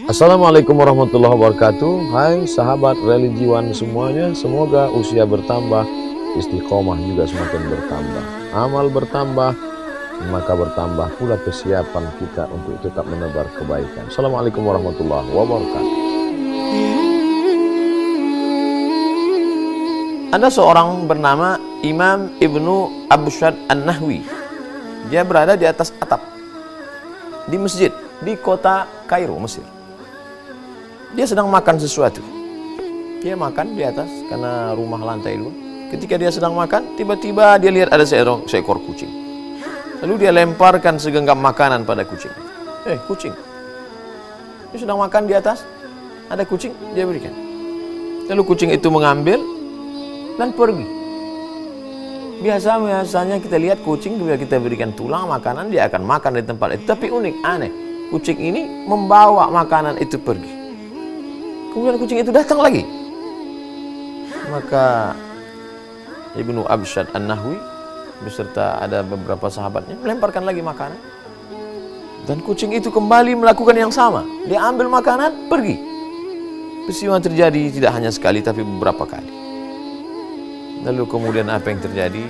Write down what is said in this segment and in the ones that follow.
Assalamualaikum warahmatullahi wabarakatuh. Hai sahabat religiwan semuanya, semoga usia bertambah, istiqomah juga semakin bertambah, amal bertambah, maka bertambah pula kesiapan kita untuk tetap menebar kebaikan. Assalamualaikum warahmatullahi wabarakatuh. Ada seorang bernama Imam Ibnu Abushad An-Nahwi. Dia berada di atas atap di masjid di kota Kairo, Mesir. Dia sedang makan sesuatu. Dia makan di atas karena rumah lantai 2. Ketika dia sedang makan, tiba-tiba dia lihat ada seekor kucing. Lalu dia lemparkan segenggam makanan pada kucing. Kucing. Dia sedang makan di atas, ada kucing, dia berikan. Lalu kucing itu mengambil dan pergi. Biasanya kita lihat kucing, bila kita berikan tulang makanan, dia akan makan di tempat itu. Tapi unik, aneh, kucing ini membawa makanan itu pergi. Kemudian kucing itu datang lagi. Maka Ibnu Abushad An-Nahwi beserta ada beberapa sahabatnya melemparkan lagi makanan. Dan kucing itu kembali melakukan yang sama. Dia ambil makanan, pergi. Peristiwa terjadi tidak hanya sekali tapi beberapa kali. Lalu kemudian apa yang terjadi?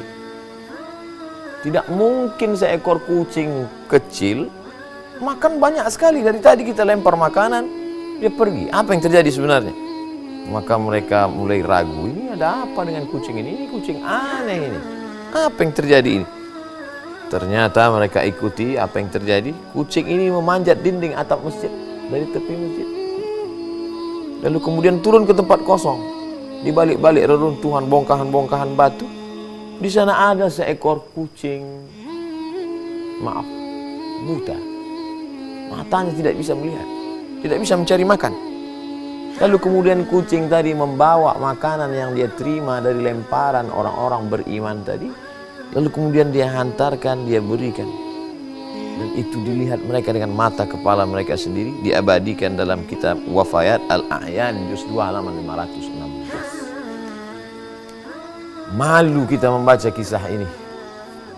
Tidak mungkin seekor kucing kecil makan banyak sekali. Dari tadi kita lempar makanan, dia pergi. Apa yang terjadi sebenarnya? Maka mereka mulai ragu, ini ada apa dengan kucing ini? Ini kucing aneh ini. Apa yang terjadi ini? Ternyata mereka ikuti apa yang terjadi. Kucing ini memanjat dinding atap masjid, dari tepi masjid. Lalu kemudian turun ke tempat kosong. Di balik-balik reruntuhan bongkahan-bongkahan batu, di sana ada seekor kucing, buta. Matanya tidak bisa melihat, tidak bisa mencari makan. Lalu kemudian kucing tadi membawa makanan yang dia terima dari lemparan orang-orang beriman tadi. Lalu kemudian dia hantarkan, dia berikan. Dan itu dilihat mereka dengan mata kepala mereka sendiri. Diabadikan dalam kitab Wafayat Al-A'yan juz 2 halaman 516. Malu kita membaca kisah ini.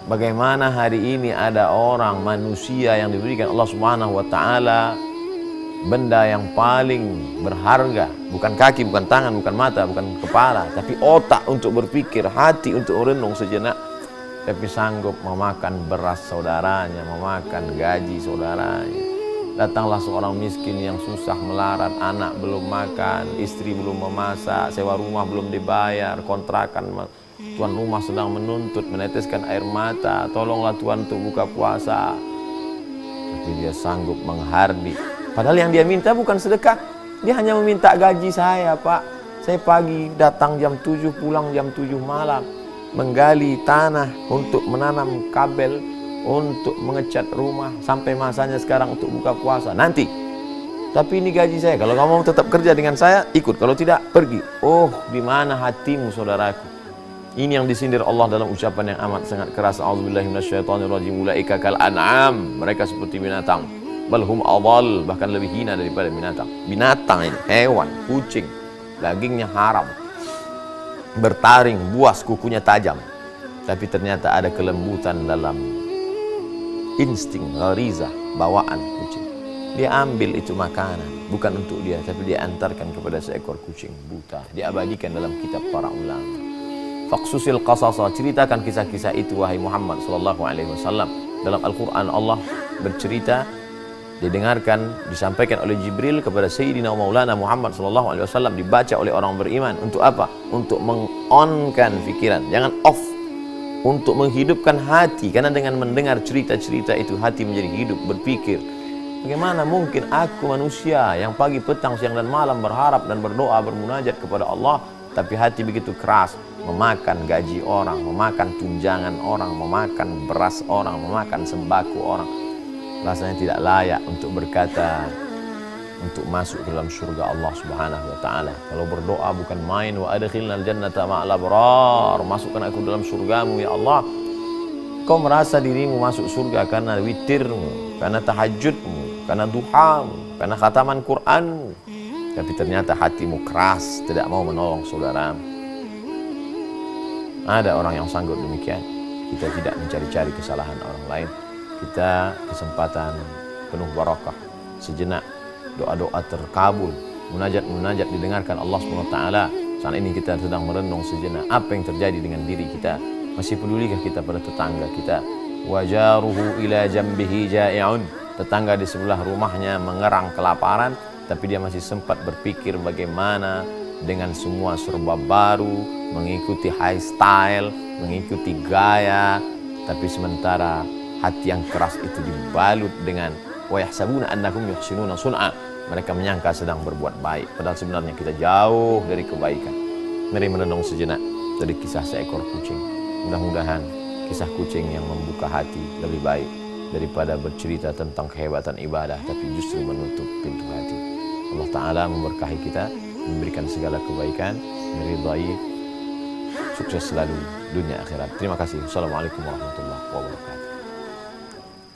Bagaimana hari ini ada orang, manusia yang diberikan Allah Subhanahu wa ta'ala benda yang paling berharga, bukan kaki, bukan tangan, bukan mata, bukan kepala, tapi otak untuk berpikir, hati untuk merenung sejenak, tapi sanggup memakan beras saudaranya, memakan gaji saudaranya. Datanglah seorang miskin yang susah melarat, anak belum makan, istri belum memasak, sewa rumah belum dibayar, kontrakan tuan rumah sedang menuntut, meneteskan air mata, tolonglah Tuhan untuk buka puasa. Tapi dia sanggup menghardi. Padahal yang dia minta bukan sedekah, dia hanya meminta gaji saya, Pak. Saya pagi datang jam 7, pulang jam 7 malam, menggali tanah untuk menanam kabel, untuk mengecat rumah, sampai masanya sekarang untuk buka puasa. Nanti, tapi ini gaji saya. Kalau kamu mau tetap kerja dengan saya, ikut. Kalau tidak, pergi. Oh, di mana hatimu, saudaraku? Ini yang disindir Allah dalam ucapan yang amat sangat keras. A'udzubillahi minasyaitonirrajim. Ulaika kal an'am. Mereka seperti binatang. Balhum adall, bahkan lebih hina daripada binatang. Binatang ini, hewan, kucing, dagingnya haram, bertaring, buas, kukunya tajam. Tapi ternyata ada kelembutan dalam insting, ghariza, bawaan kucing. Dia ambil itu makanan, bukan untuk dia, tapi dia antarkan kepada seekor kucing buta. Diabadikan dalam kitab para ulama. Faqsusil qasasa, ceritakan kisah-kisah itu wahai Muhammad sallallahu alaihi wasallam. Dalam Al-Qur'an Allah bercerita, didengarkan, disampaikan oleh Jibril kepada Sayyidina Maulana Muhammad sallallahu alaihi wasallam, dibaca oleh orang beriman. Untuk apa? Untuk meng-on-kan pikiran, jangan off. Untuk menghidupkan hati, karena dengan mendengar cerita-cerita itu hati menjadi hidup, berpikir. Bagaimana mungkin aku manusia yang pagi, petang, siang dan malam berharap dan berdoa, bermunajat kepada Allah, tapi hati begitu keras, memakan gaji orang, memakan tunjangan orang, memakan beras orang, memakan sembako orang. Rasanya tidak layak untuk berkata, untuk masuk ke dalam surga Allah Subhanahu wa ta'ala. Kalau berdoa bukan main, wa adkhilnal jannata ma'al abrar, masukkan aku dalam surgamu ya Allah. Kau merasa dirimu masuk surga karena witirmu, karena tahajudmu, karena duhamu, karena khataman Qur'anmu. Tapi ternyata hatimu keras, tidak mau menolong saudaramu. Ada orang yang sanggup demikian. Kita tidak mencari-cari kesalahan orang lain. Kita kesempatan penuh barakah sejenak doa-doa terkabul, munajat-munajat didengarkan Allah SWT. Saat ini kita sedang merenung sejenak apa yang terjadi dengan diri kita. Masih pedulikah kita pada tetangga kita? Wajaruhu ila jambihi ja'i'un. Tetangga di sebelah rumahnya mengerang kelaparan, tapi dia masih sempat berpikir bagaimana dengan semua serba baru, mengikuti high style, mengikuti gaya, tapi sementara hati yang keras itu dibalut dengan wa yahsabuna annahum yuhsinuna sun'a. Mereka menyangka sedang berbuat baik, padahal sebenarnya kita jauh dari kebaikan. Mari merenung sejenak dari kisah seekor kucing. Mudah-mudahan kisah kucing yang membuka hati lebih baik daripada bercerita tentang kehebatan ibadah tapi justru menutup pintu hati. Allah Ta'ala memberkahi kita, memberikan segala kebaikan, meridai, sukses selalu dunia akhirat. Terima kasih. Assalamualaikum warahmatullahi wabarakatuh.